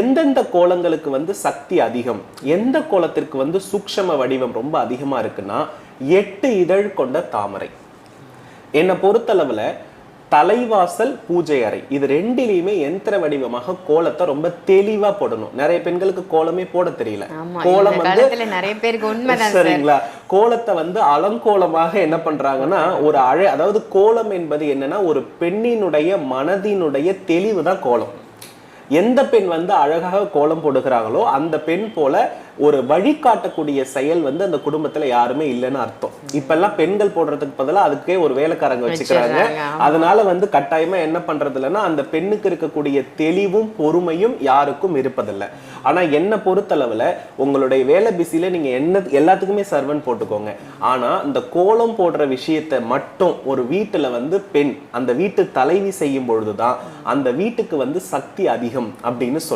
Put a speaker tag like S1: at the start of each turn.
S1: எந்தெந்த கோலங்களுக்கு வந்து சக்தி அதிகம், எந்த கோலத்திற்கு வந்து சூக்ஷ்ம வடிவம் ரொம்ப அதிகமா இருக்குன்னா 8 இதழ் கொண்ட தாமரை. என்னை பொறுத்தளவுல தலைவாசல், பூஜை அறை, இது ரெண்டிலையுமே யந்திர வடிவமாக கோலத்தை ரொம்ப தெளிவா போடணும். நிறைய பெண்களுக்கு கோலமே போட தெரியல. கோலம் வந்து
S2: நிறைய பேருக்கு உண்மைதான்.
S1: சரிங்களா, கோலத்தை வந்து அலங்கோலமாக என்ன பண்றாங்கன்னா ஒரு அதாவது கோலம் என்பது என்னன்னா ஒரு பெண்ணினுடைய மனதினுடைய தெளிவு தான் கோலம். எந்த பெண் வந்து அழகாக கோலம் போடுகிறாங்களோ அந்த பெண் போல ஒரு வழிகாட்டக்கூடிய செயல் வந்து அந்த குடும்பத்துல யாருமே இல்லைன்னு அர்த்தம். இப்ப எல்லாம் பெண்கள் போடுறதுக்கு பதிலா அதுக்கே ஒரு வேலைக்காரங்க வச்சுக்கிறாங்க. அதனால வந்து கட்டாயமா என்ன பண்றது இல்லைன்னா அந்த பெண்ணுக்கு இருக்கக்கூடிய தெளிவும் பொறுமையும் யாருக்கும் இருப்பதில்லை. ஆனா என்ன பொறுத்தளவுல உங்களுடைய வேலை பிஸியில நீங்க எல்லாத்துக்குமே சர்வன் போட்டுக்கோங்க. ஆனா இந்த கோலம் போடுற விஷயத்த மட்டும் ஒரு வீட்டுல வந்து பெண் அந்த வீட்டு தலைவி செய்யும் பொழுதுதான் அந்த வீட்டுக்கு வந்து சக்தி அதிகம் அப்படின்னு சொல்றேன்.